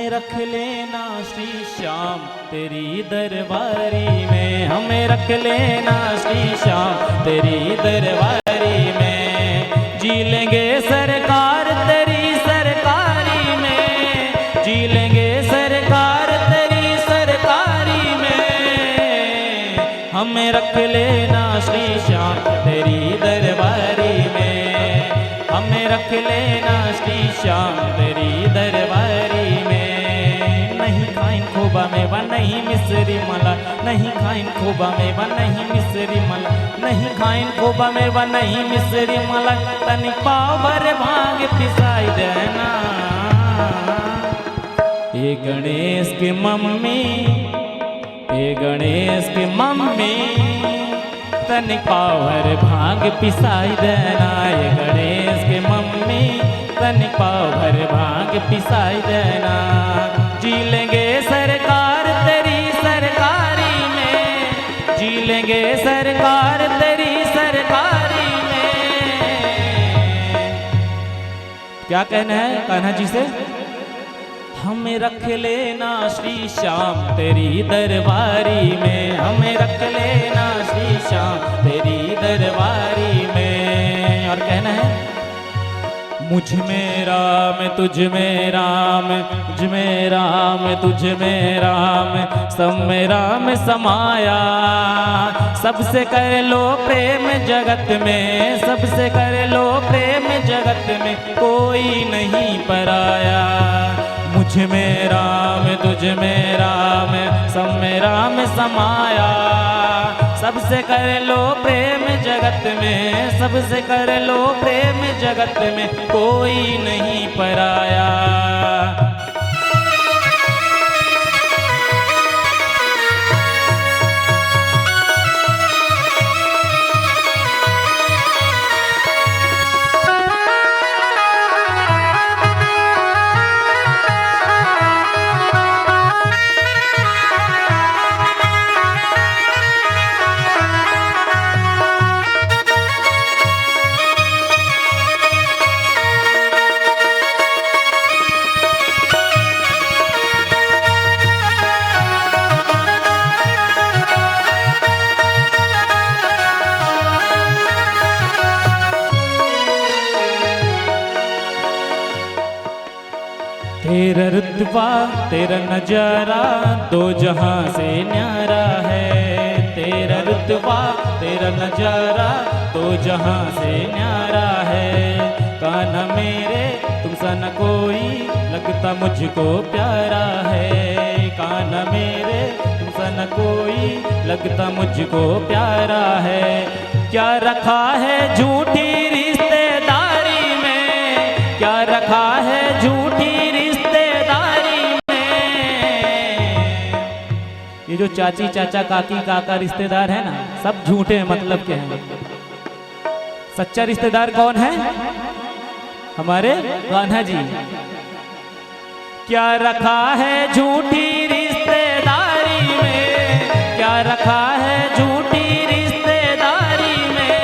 रख लेना श्री श्याम तेरी दरबारी में, हमें रख लेना श्री श्याम तेरी दरबारी में। जी लेंगे सरकार तेरी सरकारी में, जी लेंगे सरकार तेरी सरकारी में। हमें रख लेना श्री श्याम तेरी दरबारी में, हमें रख लेना श्री श्याम तेरी दरबारी में। नहीं खाइन खोबा में व नहीं मिसरी मला, नहीं खाइन खोबा में व नहीं मिसरी मला, नहीं खाइन खोबा में व नहीं मिसरी मला। तनिक पाव भर भांग पिसाई देना। ये गणेश की मम्मी, ये गणेश की मम्मी, तनिक पाव भर भांग पिसाई देना। ये गणेश की मम्मी, तनिक पाव भर भांग पिसाई देना। जी लेंगे सरकार तेरी सरकारी में, जी लेंगे सरकार तेरी सरकारी में। क्या कहना है कान्हा जी से? हमें रख लेना श्री श्याम तेरी दरबारी में, हमें रख लेना श्री श्याम तेरी दरबारी में। और कहना है मुझ में राम तुझ में राम, मुझ में राम तुझ में राम, सब में राम समाया। सबसे कर लो प्रेम जगत में, सबसे कर लो प्रेम जगत में, कोई नहीं पराया। मुझ में राम तुझ में राम, सब में राम समाया। सबसे कर लो प्रेम जगत में, सबसे कर लो प्रेम जगत में, कोई नहीं पराया। तेरा रुतबा तेरा नजारा दो जहां से न्यारा है। तेरा रुतबा तेरा नजारा दो जहां से न्यारा है। कान्हा मेरे तुमसा न कोई लगता मुझको प्यारा है। कान्हा मेरे तुमसा न कोई लगता मुझको प्यारा है। क्या रखा है झूठी रिश्तेदारी में, क्या रखा है झूठी ये जो चाची चाचा काकी काका रिश्तेदार है ना, सब झूठे हैं, मतलब के हैं। सच्चा रिश्तेदार कौन है? हमारे कान्हा जी। क्या रखा है झूठी रिश्तेदारी में, क्या रखा है झूठी रिश्तेदारी में।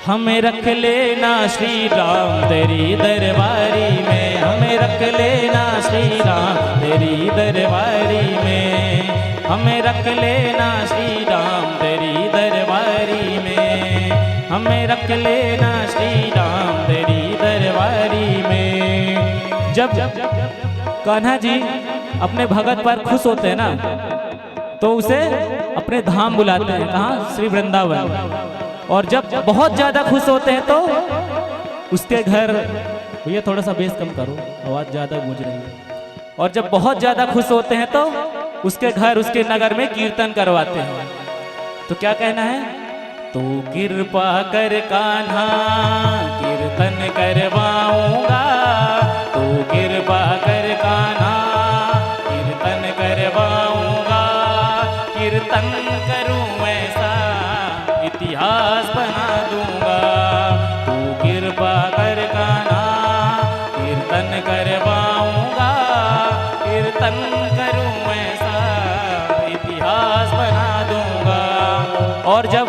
हमें रख लेना श्री राम तेरी दरबारी में, हमें रख लेना श्री राम तेरी दरबारी में। हमें रख लेना श्री राम तेरी दरबारी में, हमें रख लेना श्री राम तेरी दरबारी में। जब कान्हा जी अपने भगत पर खुश होते हैं ना, तो उसे अपने धाम बुलाते हैं। कहाँ? श्री वृंदावन। और जब बहुत ज्यादा खुश होते हैं तो उसके घर, भैया थोड़ा सा बेस कम करो, आवाज ज्यादा गूंज रही है। और जब बहुत ज्यादा खुश होते हैं तो उसके घर, उसके नगर में कीर्तन करवाते हैं। तो क्या कहना है? तो कृपा कर कान्हा कीर्तन करवाऊंगा, तो कृपा कर कान्हा कीर्तन करवाऊंगा। कीर्तन करूं ऐसा इतिहास बना दूंगा। तू कृपा कर कान्हा कीर्तन करवाऊंगा, कीर्तन करूं ऐसा इतिहास बना दूंगा। और जब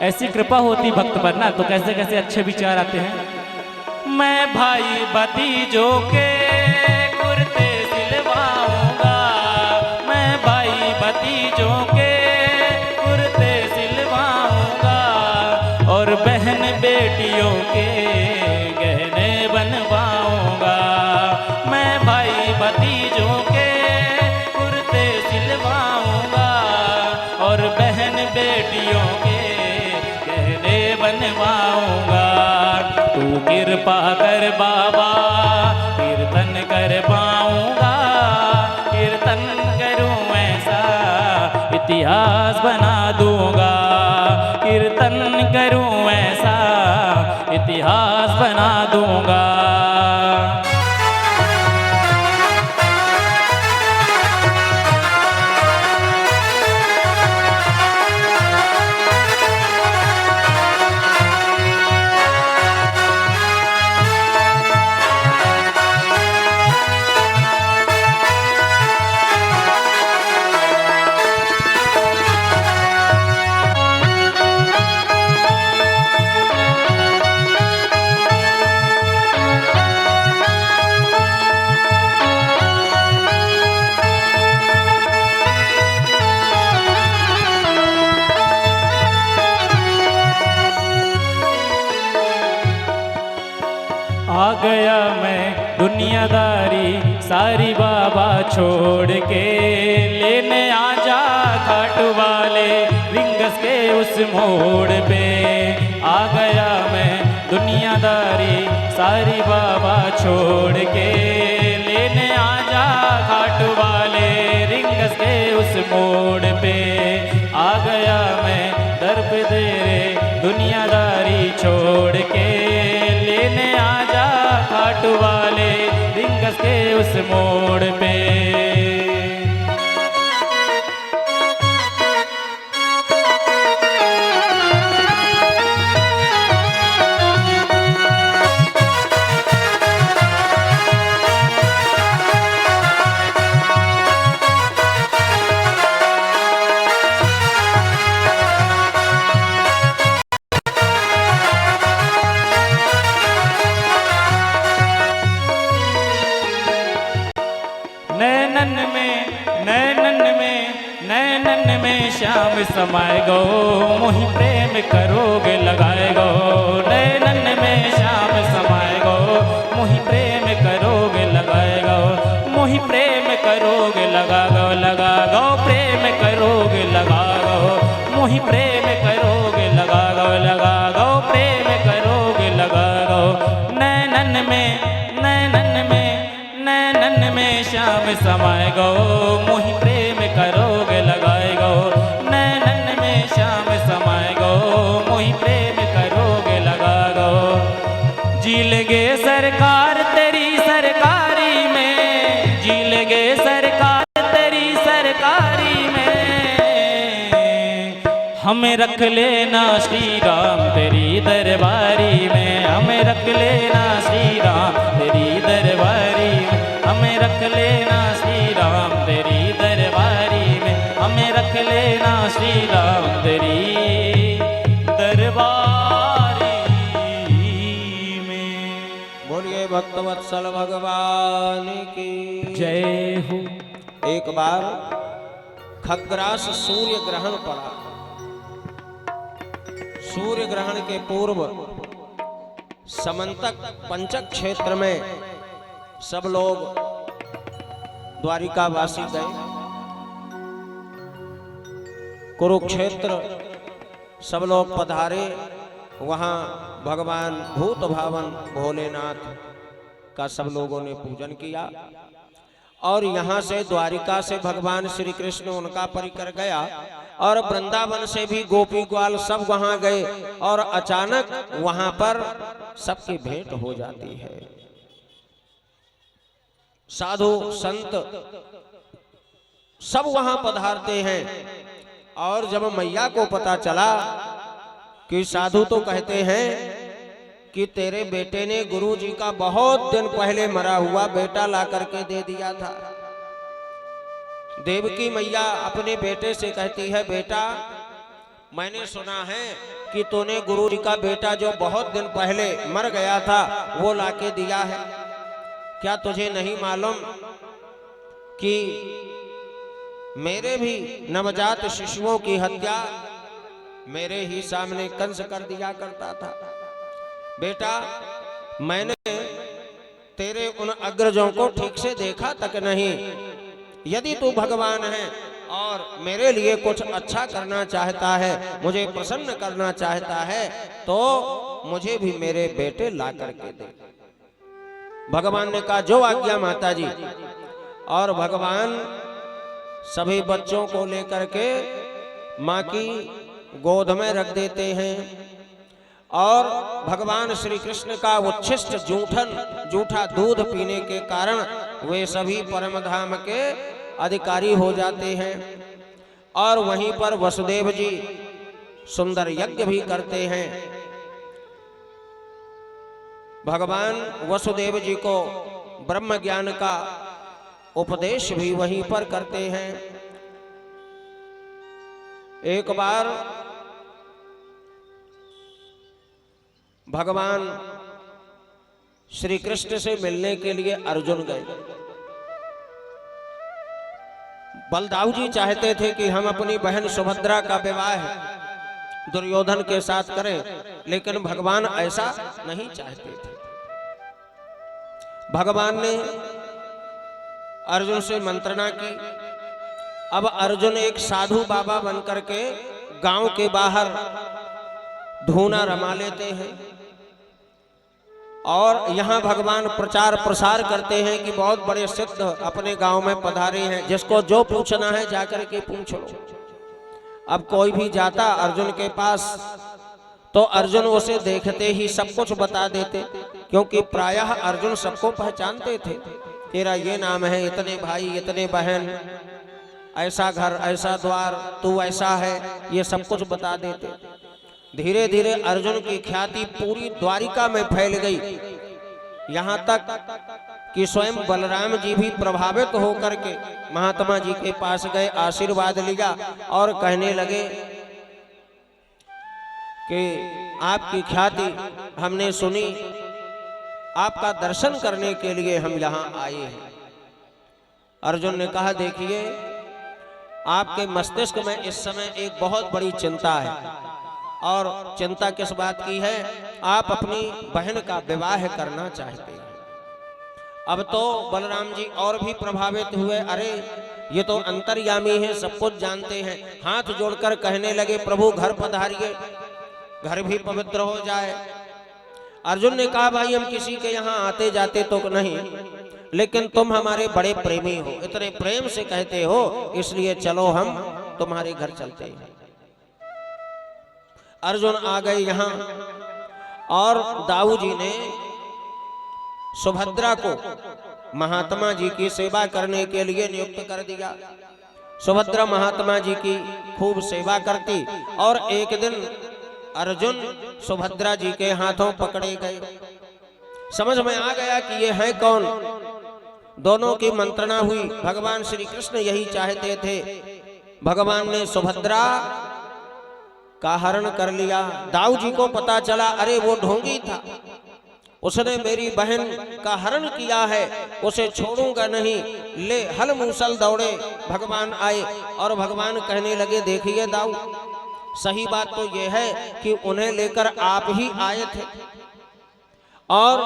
ऐसी कृपा होती भक्त पर ना, तो कैसे कैसे अच्छे विचार आते हैं। मैं भाई भतीजों के और बहन बेटियों के गहने बनवाऊंगा। मैं भाई भतीजों के कुर्ते सिलवाऊंगा और बहन बेटियों के गहने बनवाऊंगा। तू कृपा कर बाबा कीर्तन कर पाऊंगा, कीर्तन करूं ऐसा इतिहास बना दूंगा, कीर्तन करूं ऐसा इतिहास बना दूंगा। आ गया मैं दुनियादारी सारी बाबा छोड़ के, लेने आजा घाट वाले रिंगस के उस मोड़ पे। आ गया मैं दुनियादारी सारी बाबा छोड़ के, लेने आजा घाट वाले रिंगस के उस मोड़ पे। आ गया मैं दर पे तेरे दुनियादारी छोड़ के, लेने आजा घाट वाले रिंगस के उस मोड़ पे। नैनन में श्याम समाए गो, मोहि प्रेम करोगे लगाए गो। नैनन में श्याम समाए गो, मोहि प्रेम करोगे लगाए गो। मोहि प्रेम करोगे लगा गो, लगा गो प्रेम करोगे लगा गो। मोहि प्रेम करोगे लगा गो, लगा गो प्रेम करोगे लगा गो। नैनन में श्याम समाए गो, मोहि प्रेम करोगे लगाए गो। नैनन में श्याम समाए गो, मोहि प्रेम करोगे लगा गो। जी लेंगे सरकार तेरी सरकारी में, जी लेंगे सरकार तेरी सरकारी में। हमें रख लेना श्री राम तेरी दरबारी में, हमें रख लेना श्री राम तेरी दरबारी में। हमें रख लेना श्री राम तेरी दरबारी में, हमें रख लेना श्री राम तेरी दरबारी में। बोलिए भक्तवत्सल भगवान की जय हो। एक बार खग्रास सूर्य ग्रहण पड़ा। सूर्य ग्रहण के पूर्व समंतक पंचक क्षेत्र में सब लोग द्वारिकावासी गए। कुरुक्षेत्र सब लोग पधारे। वहां भगवान भूत भावन भोलेनाथ का सब लोगों ने पूजन किया और यहाँ से द्वारिका से भगवान श्री कृष्ण उनका परिकर गया और वृंदावन से भी गोपी ग्वाल सब वहां गए और अचानक वहां पर सबकी भेंट हो जाती है। साधु संत सब वहां पधारते हैं और जब मैया को पता चला कि साधु तो कहते हैं कि तेरे बेटे ने गुरु जी का बहुत दिन पहले मरा हुआ बेटा ला करके दे दिया था। देवकी मैया अपने बेटे से कहती है, बेटा मैंने सुना है कि तूने गुरु जी का बेटा जो बहुत दिन पहले मर गया था वो लाके दिया है। क्या तुझे नहीं मालूम कि मेरे भी नवजात शिशुओं की हत्या मेरे ही सामने कंस कर दिया करता था। बेटा, मैंने तेरे उन अग्रजों को ठीक से देखा तक नहीं। यदि तू भगवान है और मेरे लिए कुछ अच्छा करना चाहता है, मुझे प्रसन्न करना चाहता है, तो मुझे भी मेरे बेटे ला करके दे। भगवान ने कहा, जो आज्ञा माता जी। और भगवान सभी बच्चों को लेकर के माँ की गोद में रख देते हैं और भगवान श्री कृष्ण का उच्छिष्ट जूठा दूध पीने के कारण वे सभी परम धाम के अधिकारी हो जाते हैं। और वहीं पर वसुदेव जी सुंदर यज्ञ भी करते हैं। भगवान वसुदेव जी को ब्रह्म ज्ञान का उपदेश भी वहीं पर करते हैं। एक बार भगवान श्री कृष्ण से मिलने के लिए अर्जुन गए। बलदाऊ जी चाहते थे कि हम अपनी बहन सुभद्रा का विवाह दुर्योधन के साथ करें, लेकिन भगवान ऐसा नहीं चाहते थे। भगवान ने अर्जुन से मंत्रणा की। अब अर्जुन एक साधु बाबा बनकर के गांव के बाहर धूना रमा लेते हैं और यहाँ भगवान प्रचार प्रसार करते हैं कि बहुत बड़े सिद्ध अपने गांव में पधारे हैं, जिसको जो पूछना है जाकर के पूछ लो। अब कोई भी जाता अर्जुन के पास तो अर्जुन उसे देखते ही सब कुछ बता देते, क्योंकि प्रायः अर्जुन सबको पहचानते थे। तेरा ये नाम है, इतने भाई, इतने बहन, ऐसा घर, ऐसा द्वार, तू ऐसा है, ये सब कुछ बता देते। धीरे धीरे अर्जुन की ख्याति पूरी द्वारिका में फैल गई, यहाँ तक कि स्वयं बलराम जी भी प्रभावित होकर के महात्मा जी के पास गए, आशीर्वाद लिया और कहने लगे कि आपकी ख्याति हमने सुनी, आपका दर्शन करने के लिए हम यहाँ आए हैं। अर्जुन ने कहा, देखिए, आपके मस्तिष्क में इस समय एक बहुत बड़ी चिंता है, और चिंता किस बात की है? आप अपनी बहन का विवाह करना चाहते हैं। अब तो बलराम जी और भी प्रभावित हुए। अरे, ये तो अंतर्यामी है, सब कुछ जानते हैं। हाथ जोड़कर कहने लगे, प्रभु घर पधारिए, घर भी पवित्र हो जाए। अर्जुन ने कहा, भाई हम किसी के यहाँ आते जाते तो नहीं, लेकिन तुम हमारे बड़े प्रेमी हो, इतने प्रेम से कहते हो, इसलिए चलो हम तुम्हारे घर चलते हैं। अर्जुन आ गए यहाँ और दाऊ जी ने सुभद्रा को महात्मा जी की सेवा करने के लिए नियुक्त कर दिया। सुभद्रा महात्मा जी की खूब सेवा करती और एक दिन अर्जुन सुभद्रा जी के हाथों पकड़े गए। समझ में आ गया कि ये है कौन। दोनों की मंत्रणा हुई। भगवान श्री कृष्ण यही चाहते थे। भगवान ने सुभद्रा का हरण कर लिया। दाऊ जी को पता चला, अरे वो ढोंगी था, उसने मेरी बहन का हरण किया है, उसे छोड़ूंगा नहीं। ले हल मूसल दौड़े भगवान आए और भगवान कहने लगे, देखिए दाऊ, सही बात तो यह है कि उन्हें लेकर आप ही आए थे, और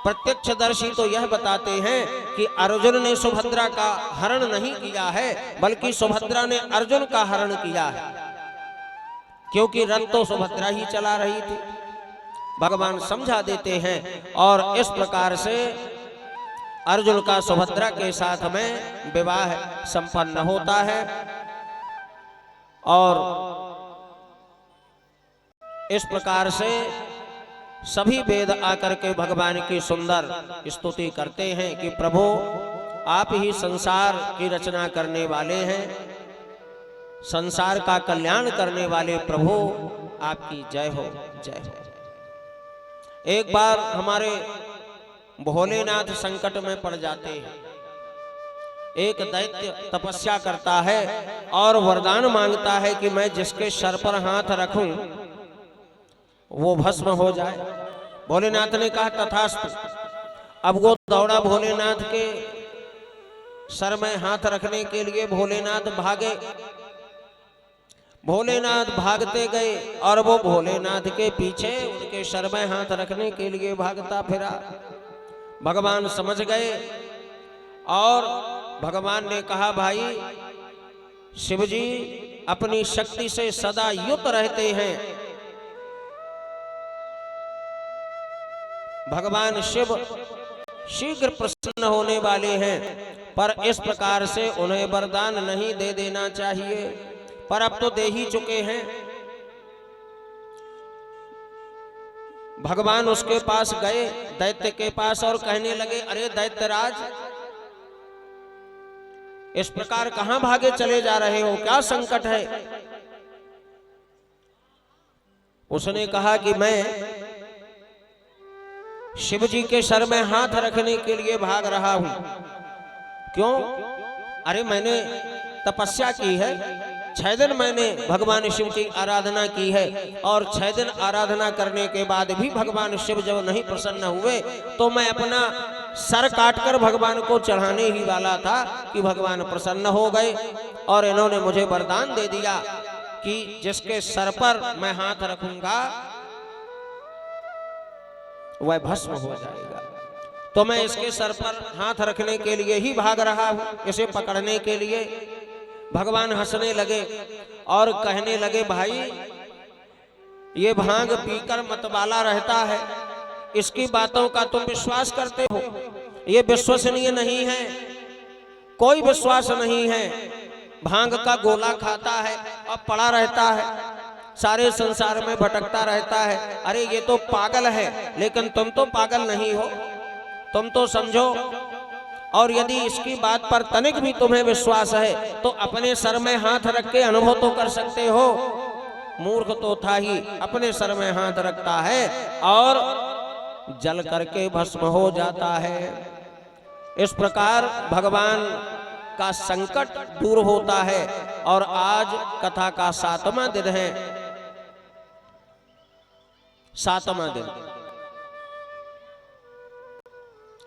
प्रत्यक्षदर्शी तो यह बताते हैं कि अर्जुन ने सुभद्रा का हरण नहीं किया है, बल्कि सुभद्रा ने अर्जुन का हरण किया है, क्योंकि रथ तो सुभद्रा ही चला रही थी। भगवान समझा देते हैं और इस प्रकार से अर्जुन का सुभद्रा के साथ में विवाह संपन्न होता है। और इस प्रकार से सभी वेद आकर के भगवान की सुंदर स्तुति करते हैं कि प्रभु आप ही संसार की रचना करने वाले हैं, संसार का कल्याण करने वाले प्रभु, आपकी जय हो, जय हो। एक बार हमारे भोलेनाथ संकट में पड़ जाते हैं। एक दैत्य तपस्या करता है और वरदान मांगता है कि मैं जिसके सर पर हाथ रखूं वो भस्म हो जाए। भोलेनाथ ने कहा, तथास्तु। अब वो दौड़ा भोलेनाथ के सर में हाथ रखने के लिए। भोलेनाथ भागे। भोलेनाथ भागते गए और वो भोलेनाथ के पीछे उनके सर में हाथ रखने के लिए भागता फिरा। भगवान समझ गए और भगवान ने कहा, भाई शिवजी अपनी शक्ति से सदा युक्त रहते हैं। भगवान शिव शीघ्र प्रसन्न होने वाले हैं, पर इस प्रकार से उन्हें वरदान नहीं दे देना चाहिए, पर अब तो दे ही चुके हैं। भगवान उसके पास गए, दैत्य के पास, और कहने लगे, अरे दैत्यराज, इस प्रकार कहां भागे चले जा रहे हो, क्या संकट है? उसने कहा कि मैं शिव जी के सर में हाथ रखने के लिए भाग रहा हूं। क्यों? अरे मैंने तपस्या की है, 6 दिन मैंने भगवान शिव की आराधना की है, और 6 दिन आराधना करने के बाद भी भगवान शिव जब नहीं प्रसन्न हुए तो मैं अपना सर काटकर भगवान को चढ़ाने ही वाला था कि भगवान प्रसन्न हो गए और इन्होंने मुझे वरदान दे दिया कि जिसके सर पर मैं हाथ रखूंगा वह भस्म हो जाएगा। तो मैं इसके सर पर हाथ रखने के लिए ही भाग रहा हूं, इसे पकड़ने के लिए। भगवान हंसने लगे और कहने लगे, भाई ये भांग पीकर मतवाला रहता है, इसकी बातों का तुम विश्वास करते हो? ये विश्वसनीय नहीं है, कोई विश्वास नहीं है। भांग का गोला खाता है और पड़ा रहता है, सारे संसार में भटकता रहता है। अरे ये तो पागल है, लेकिन तुम तो पागल नहीं हो, तुम तो समझो। और यदि इसकी बात पर तनिक भी तुम्हें विश्वास है तो अपने सर में हाथ रख के अनुभव तो कर सकते हो। मूर्ख तो था ही, अपने सर में हाथ रखता है और जल करके भस्म हो जाता है। इस प्रकार भगवान का संकट दूर होता है। और आज कथा का 7वां दिन है, 7वां दिन।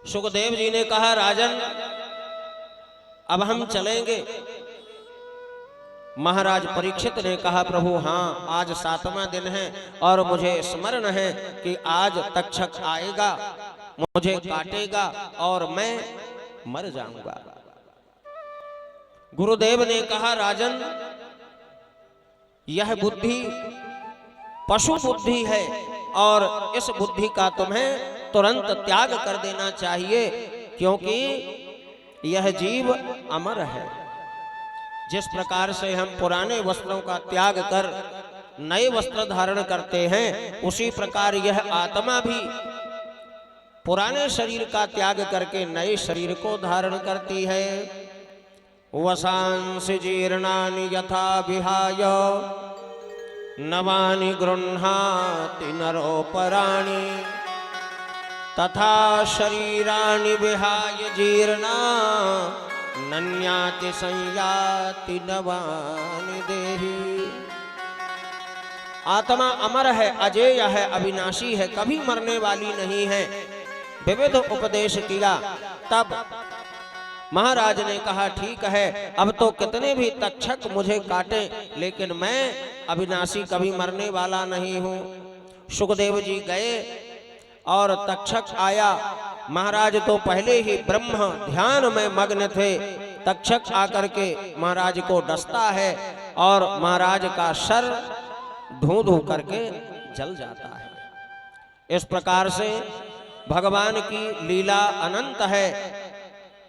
सुखदेव जी ने कहा, राजन अब हम चलेंगे। महाराज परीक्षित ने कहा, प्रभु हाँ, आज 7वां दिन है और मुझे स्मरण है कि आज तक्षक आएगा, मुझे काटेगा और मैं मर जाऊंगा। गुरुदेव ने कहा, राजन यह बुद्धि पशु बुद्धि है और इस बुद्धि का तुम्हें तुरंत त्याग कर देना चाहिए, क्योंकि यह जीव अमर है। जिस प्रकार से हम पुराने वस्त्रों का त्याग कर नए वस्त्र धारण करते हैं, उसी प्रकार यह आत्मा भी पुराने शरीर का त्याग करके नए शरीर को धारण करती है। वसांसि जीर्णानि यथा विहाय नवानि गृह्णाति नरोपराणि तथा शरीराणि विहाय जीर्णा नन्याति संयाति नवानि देहि। आत्मा अमर है, अजेय है, अविनाशी है, कभी मरने वाली नहीं है। विविध उपदेश किया। तब महाराज ने कहा, ठीक है, अब तो कितने भी तक्षक मुझे काटे, लेकिन मैं अविनाशी कभी मरने वाला नहीं हूं। सुखदेव जी गए और तक्षक आया। महाराज तो पहले ही ब्रह्म ध्यान में मग्न थे। तक्षक आकर के महाराज को डसता है और महाराज का सर धू धू करके जल जाता है। इस प्रकार से भगवान की लीला अनंत है,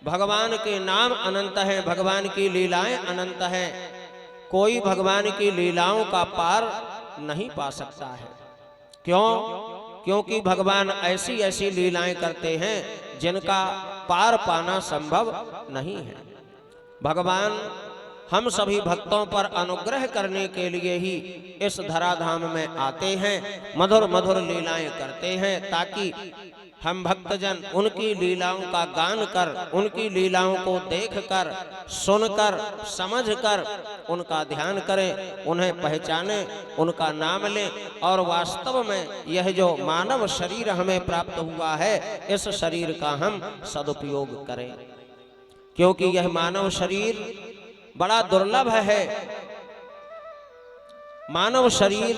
भगवान के नाम अनंत है, भगवान की लीलाएं अनंत है। कोई भगवान की लीलाओं का पार नहीं पा सकता है। क्यों? क्योंकि भगवान ऐसी ऐसी लीलाएं करते हैं जिनका पार पाना संभव नहीं है। भगवान हम सभी भक्तों पर अनुग्रह करने के लिए ही इस धराधाम में आते हैं, मधुर मधुर लीलाएं करते हैं, ताकि हम भक्तजन उनकी लीलाओं का गान कर, उनकी लीलाओं को देखकर, सुनकर, समझकर उनका ध्यान करें, उन्हें पहचानें, उनका नाम लें और वास्तव में यह जो मानव शरीर हमें प्राप्त हुआ है, इस शरीर का हम सदुपयोग करें। क्योंकि यह मानव शरीर बड़ा दुर्लभ है। मानव शरीर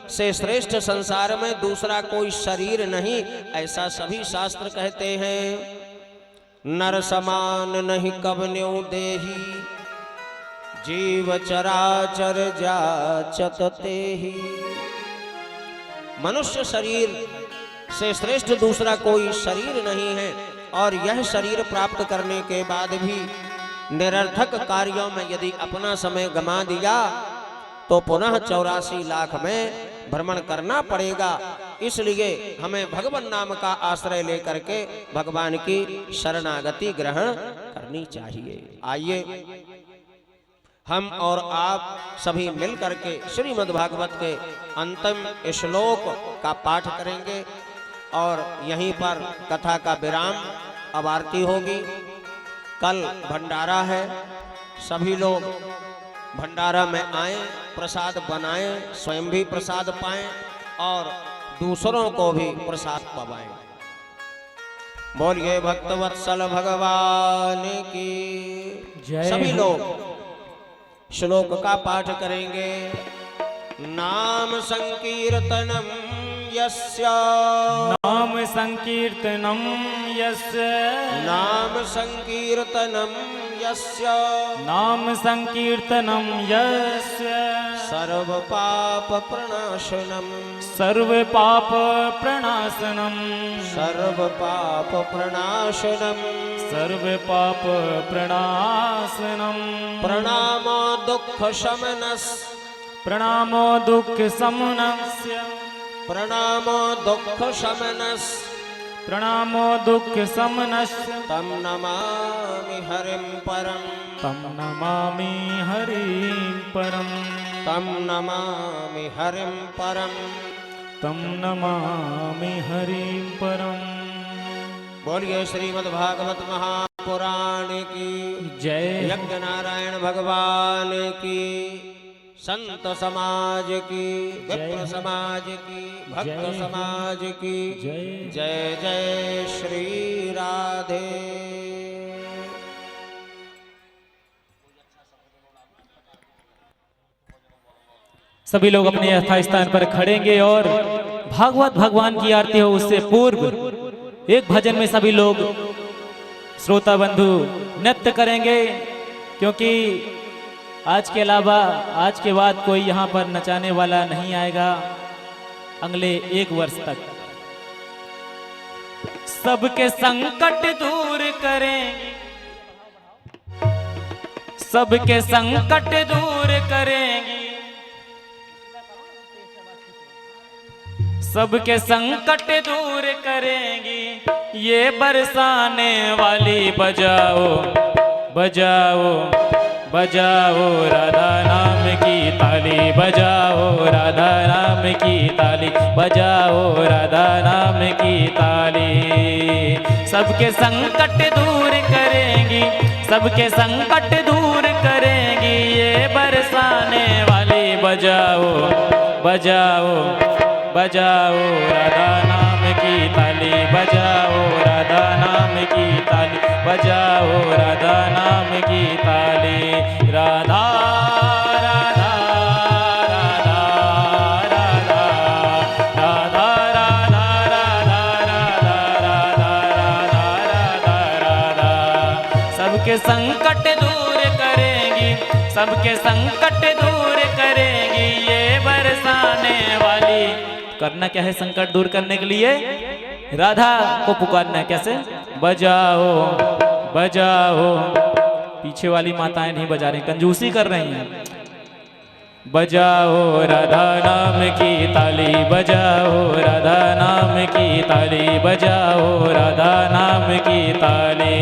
से श्रेष्ठ संसार में दूसरा कोई शरीर नहीं, ऐसा सभी शास्त्र कहते हैं। नर समान नहीं कबन्यो देही, जीव चराचर जाचत तेहि। मनुष्य शरीर से श्रेष्ठ दूसरा कोई शरीर नहीं है, और यह शरीर प्राप्त करने के बाद भी निरर्थक कार्यों में यदि अपना समय गमा दिया तो पुनः 84 लाख में भ्रमण करना पड़ेगा। इसलिए हमें भगवान नाम का आश्रय लेकर के भगवान की शरणागति ग्रहण करनी चाहिए। आइए हम और आप सभी मिलकर के श्रीमद् भागवत के अंतिम श्लोक का पाठ करेंगे और यहीं पर कथा का विराम, अब आरती होगी। कल भंडारा है, सभी लोग भंडारा में आए, प्रसाद बनाएं, स्वयं भी प्रसाद पाएं और दूसरों को भी प्रसाद पवाएं। बोलिए भक्तवत्सल भगवान की जय। सभी लोग श्लोक का पाठ करेंगे। नाम संकीर्तनम यस्य, नाम संकीर्तनम यस्य, नाम संकीर्तनम यस्य, नाम संकीर्तनम यस्य, सर्व पाप प्रणाशनम, सर्व पाप प्रणाशनम, सर्व पाप प्रणाशनम, सर्व पाप प्रणाशनम, प्रणामो दुख शमनस, प्रणामो दुख शमनस्य, प्रणामो दुख शमनस, प्रणामो दुख शमनस्य, तम नमामि हरिं परम, तम नमामि हरिं परम, तम नमामि हरिं परम, तम नमामि हरिं परम। बोलिए श्रीमद् भागवत महापुराण की जय। यज्ञ नारायण भगवान की, संत समाज की, विप्र समाज की, भक्त समाज की जय। जय जय श्री राधे। सभी लोग अपने यथा स्थान पर खड़ेंगे और भागवत भगवान की आरती हो उससे पूर्व एक भजन में सभी लोग श्रोता बंधु नृत्य करेंगे, क्योंकि आज के अलावा आज के बाद कोई यहाँ पर नचाने वाला नहीं आएगा अगले 1 वर्ष तक। सबके संकट दूर करेंगे, सबके संकट दूर करेंगी, सबके संकट दूर करेंगी, ये बरसाने वाली बजाओ बजाओ बजाओ राधा नाम की ताली, बजाओ राधा नाम की ताली, बजाओ राधा नाम की ताली। सबके संकट दूर करेंगी, सबके संकट दूर करेंगी, ये बरसाने वाली बजाओ बजाओ बजाओ राधा नाम की ताली, बजाओ राधा नाम की ताली, बजाओ राधा नाम की ताली। राधा राधा राधा राधा राधा राधा राधा राधा राधा राधा। सबके संकट दूर करेंगी, सबके संकट दूर करेंगी, ये बरसाने वाली। करना क्या है संकट दूर करने के लिए? राधा को पुकारना है। कैसे? बजाओ बजाओ। पीछे वाली माताएं नहीं बजा रही, कंजूसी कर रही हैं। बजाओ राधा नाम की ताली, बजाओ राधा नाम की ताली, बजाओ राधा नाम की ताली।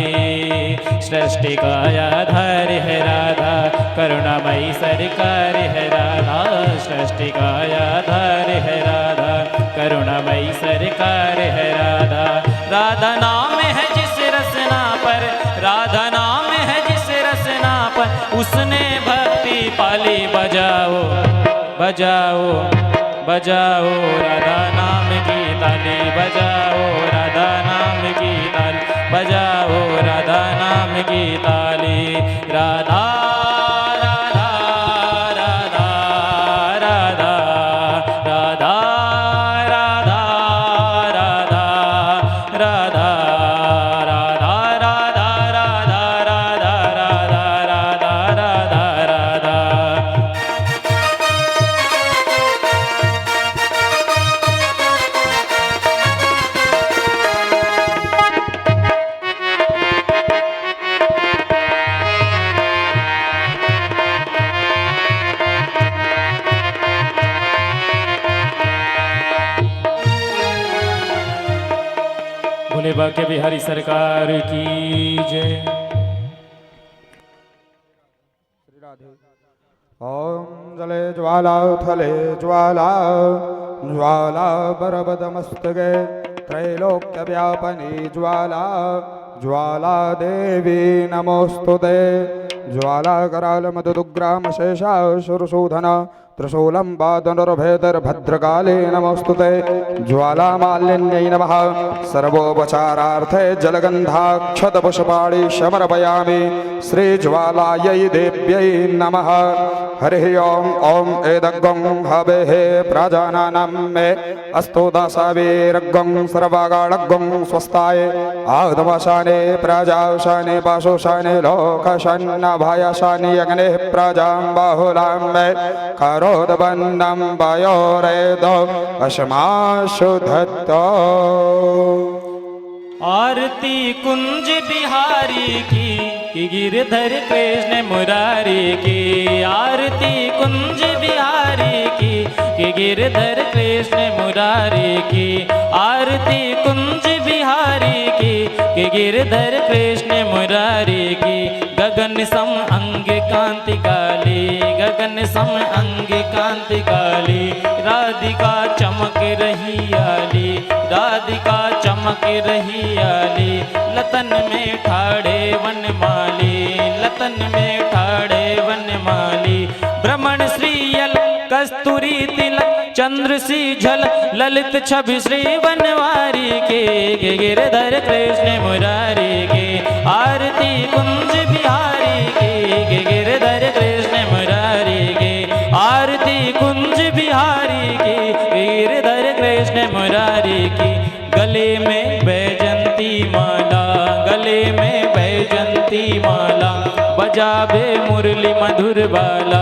सृष्टि का आधार है राधा, करुणामयी सरकार है राधा। सृष्टि का आधार है राधा, करुणामयी सरकार है राधा। राधा नाम है जिस रसना पर, राधा नाम है जिस रसना पर, उसने भक्ति पाली। बजाओ बजाओ बजाओ राधा नाम की ताली, बजाओ राधा नाम की ताली, बजाओ राधा नाम की ताली। राधा राधा राधा राधा बोले बाके बिहारी सरकार की जय। ओम जले ज्वाला थले ज्वाला ज्वाला बरबदमस्तके त्रैलोक्य व्यापनी ज्वाला ज्वाला देवी नमोस्तुते। ज्वाला कराल मधुग्राम शेषा शुरशोधन त्रिशूलं पादनुर्भेदर्भद्रकाले नमोस्तुते। ज्वाला मालिन्यै नमः सर्वोपचारार्थे जलगन्धाक्षतपुष्पाणि समर्पयामि। श्रीज्वालायै देव्यै नमः। हरिः ओम ओम एदग्गं हवेः प्रजानानां मे अस्तु दासावीरग्गं सर्वगाढग्गं स्वस्ताय आदवशाने प्रजाशाने पाशोशाने लोकशन्नभयशानि अग्ने प्रजां बाहुलां मे करोदवन्नं वयोरेदो अशमाशु धत्तो। आरती कुंज बिहारी की गिरधर कृष्ण मुरारी की। आरती कुंज बिहारी की गिरधर कृष्ण मुरारी की। आरती कुंज बिहारी की गिरधर कृष्ण मुरारी की। गगन सम अंग कांति काली गगन सम अंग कांति काली। राधिका चमक रही आली राधिका चमक रही आली। लतन में ठाड़े वनमाली लतन में ठाड़े वनमाली। भ्रमण श्रीयल कस्तूरी तिलक चंद्र सी झल ललित छवि श्री बनवारी के गिरधर कृष्ण मुरारी के। आरती कुंज बिहारी के गिरधर कृष्ण मुरारी के। आरती कुंज बिहारी के गिरधर कृष्ण मुरारी की। गले में बैजंती माला गले में बैजंती माला। बजावे मुरली मधुर बाला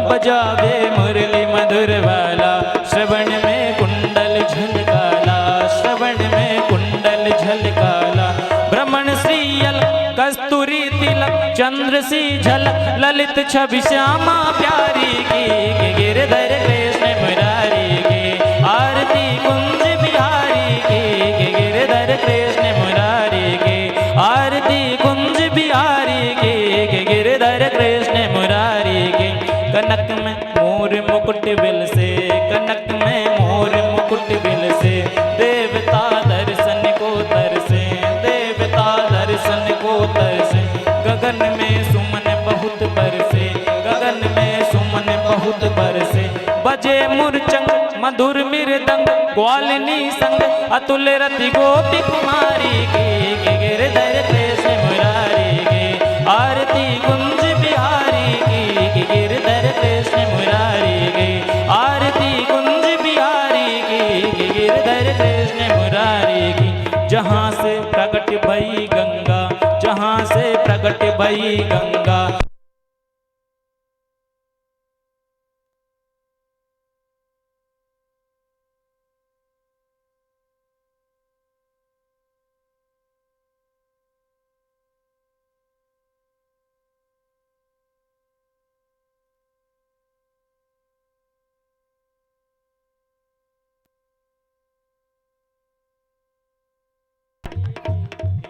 बजावे मुरली मधुर बाला। श्रवण में कुंडल झलकाला श्रवण में कुंडल झलकाला। भ्रमण श्रीयल कस्तूरी तिलक चंद्र सी झलक ललित छवि श्यामा प्यारी की गिरधर कृष्ण मुरारी की। आरती कुंज बिहारी की गिरधर कृष्ण मुरारी की। आरती कुंज बिहारी की गिरधर कृष्ण मुरारी की। कनक में मोर मुकुट बिल से कनक में मोर मुकुट बिल से। देवता दर्शन को तरसे देवता दर्शन को तरसे। गगन में सुमन बहुत बरसे गगन में सुमन बहुत बरसे। बजे मुरचंग मधुर मृदंग ग्वालिनी संग अतुल रति गोपी कुमारी की गिरधर कृष्ण मुरारी की। आरती कुंज बिहारी की गिरधर कृष्ण मुरारी की। आरती कुंज बिहारी की गिरधर कृष्ण मुरारी की। जहाँ से प्रकट भई गंगा जहाँ से प्रकट भई गंगा।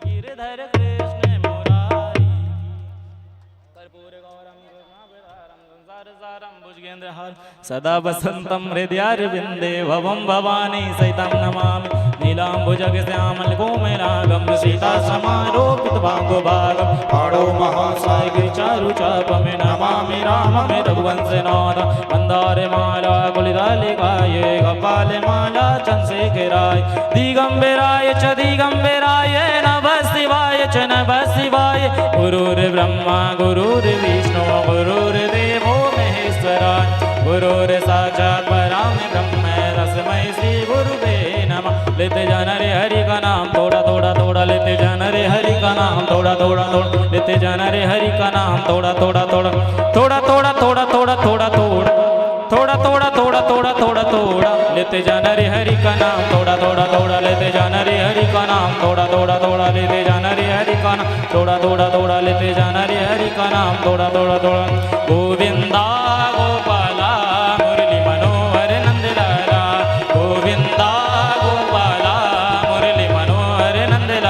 गिरधर कृष्ण मुरारी कर्पूर गौरम कृष्णाभिधारम संसार सारम भुजगेन्द्रहार सदा वसंतम हृदयारविंदे भवम भवानी सहितं नमामि। नीलाम्बुजगश्यामल कोमलांगं सीता समारोपित भागो भागं। पाणौ महासागर चारु चापमे नमामि राममे रघुवंशनाथ। मंदार माला कुलिदालिकाय कपाल माला चंद्रशेखराय। दिगंबराय च दिगंबराय नमः शिवाय च नमः शिवाय। गुरुर्ब्रह्मा गुरुर्विष्णु गुरुर्देवो महेश्वराय। गुरुर् साक्षात् परं ब्रह्म तस्मै श्री गुरुवे नमः। लेते जाना रे हरि का नाम थोड़ा थोड़ा थोड़ा लेते जाना रे हरि का नाम थोड़ा थोड़ा थोड़ा लेते जाना रे हरि का नाम थोड़ा थोड़ा थोड़ा थोड़ा थोड़ा थोड़ा थोड़ा थोड़ा थोड़ा थोड़ा थोड़ा थोड़ा थोड़ा थोड़ा थोड़ा लेते जाना रे हरि का नाम थोड़ा थोड़ा थोड़ा लेते जाना रे हरि का नाम थोड़ा थोड़ा थोड़ा लेते जाना रे हरि का नाम थोड़ा थोड़ा थोड़ा लेते जाना रे हरि का नाम थोड़ा थोड़ा थोड़ा। गोविंदा गोपाला मुरली मनोहर नंदलाला। गोविंदा गोपाला मुरली मनोहर नंदलाला।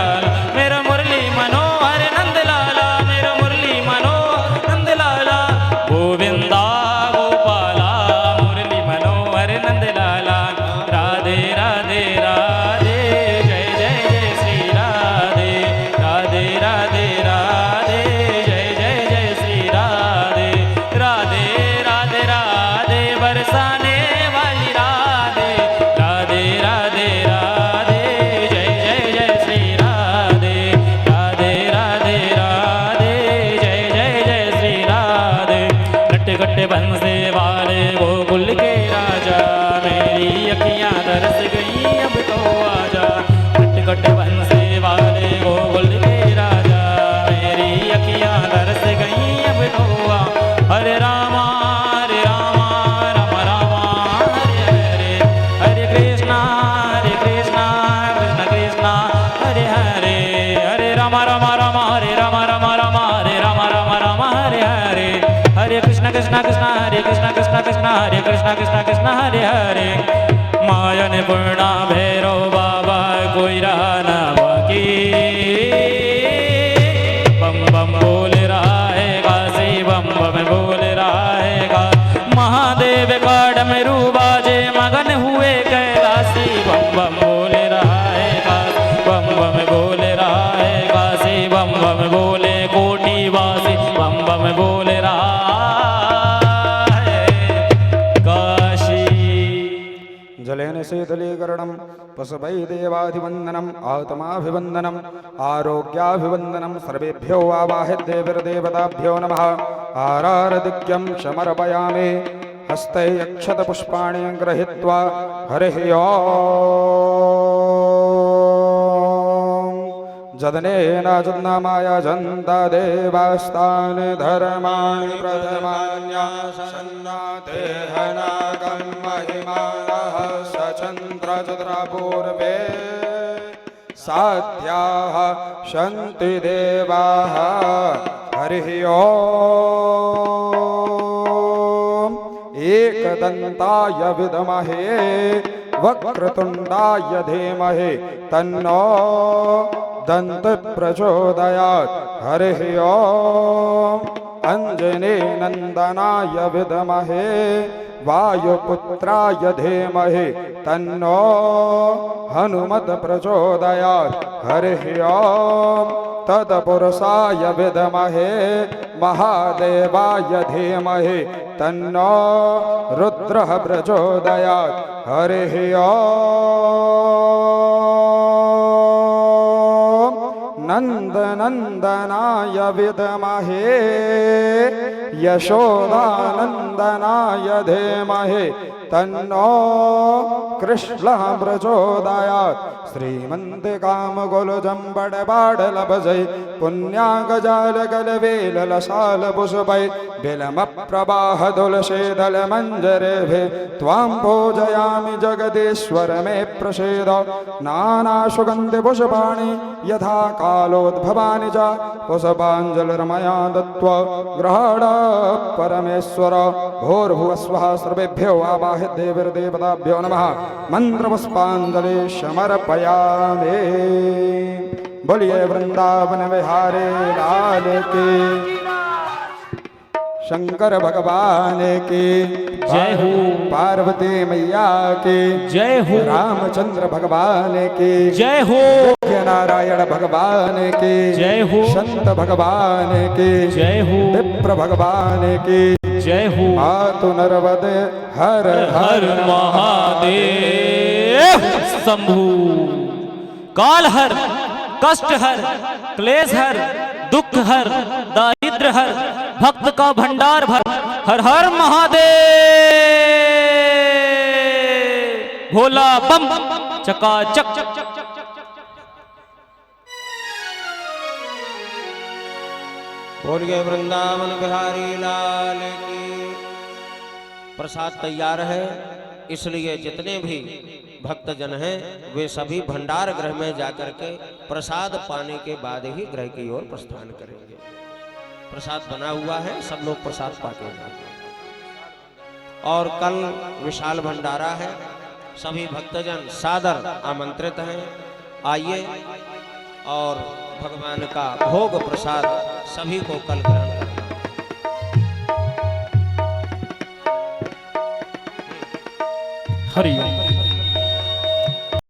कृष्ण कृष्ण हरे कृष्ण कृष्ण कृष्ण हरे कृष्ण कृष्ण कृष्ण हरे हरे। मायन पूर्णा भैरव बाबा कोई रहा न बाकी, बम बम बोल रहा है काशी, बम बम बोल रहा है काशी। महादेव का डमरू बाजे मगन हुए कैलाशी, बम बम बोल रहा है काशी, बम बम बोल रहा है काशी, बम बम बोले कोटिवासी, बम बम बोल रहा है काशी। जलेन शीतलीकरणं पशुवै देवाधिवन्दनम् आत्माभिवन्दनम् आरोग्याभिवन्दनं सर्वेभ्यो आवाहिदेवदेवताभ्यो नमः। आरारदिक्यं समर्पयामि हस्ते अक्षतपुष्पाणि गृहीत्वा हरिः ओम्। जदनेन जन्माय जन्ता देवास्तानि धर्माणि प्रथमान्यासन्नातेहनागं महिमानः सचन्द्रचन्द्रपूर्वे साध्याः सन्ति देवाः हरिः ओम्। एकदन्ताय विद्महे वक्रतुण्डाय धीमहि तन्नो दन्ति प्रचोदयात् हरिः ओम्। अंजनीनन्दनाय विद्महे वायुपुत्राय धीमहि तन्नो हनुमत् प्रचोदयात् हरिः ओम्। तत्पुरुषाय विद्महे महादेवाय धीमहि तन्नो रुद्रः प्रचोदयात् हरिः ओम्। नन्दनन्दनाय विद्महे यशोदानन्दनाय धीमहि तन्नो कृष्णः प्रचोदयात्। श्रीमन्तिकामगुलजम्बडबाडलभजै पुण्यागजालगलवेललशालपुष्पै बिलमप्रवाहदुलशेदलमञ्जरेभिः त्वां पूजयामि जगदीश्वर मे प्रसीद। नानासुगन्धिपुष्पाणि यथा कालोद्भवानि च पुष्पाञ्जलिर्मया दत्त्वा गृहाण परमेश्वर। भूर्भुवस्वः सर्वेभ्यो आवाहिदेवदेवताभ्यो नमः। मन्त्रपुष्पाञ्जलि समर्पयामि। बोलिए वृंदावन विहारी लाल की, शंकर भगवान की जय हो। पार्वती मैया की जय हो। रामचंद्र भगवान की जय हो। नारायण भगवान की जय हो। संत भगवान की जय हो। विप्र भगवान की जय हो। मातु नरवद हर हर महादेव शंभु। काल हर, कष्ट हर, क्लेश हर, दुख हर, दारिद्र हर, भक्त का भंडार भर। हर हर महादेव। भोला बम चकाचक। बोलिए वृंदावन बिहारी लाल की। प्रसाद तैयार है, इसलिए जितने भी भक्तजन हैं वे सभी भंडार गृह में जाकर के प्रसाद पाने के बाद ही गृह की ओर प्रस्थान करेंगे। प्रसाद बना हुआ है, सब लोग प्रसाद पाके जाएंगे। और कल विशाल भंडारा है, सभी भक्तजन सादर आमंत्रित हैं। आइए और भगवान का भोग प्रसाद सभी को कल ग्रहण करना। हरि ओम।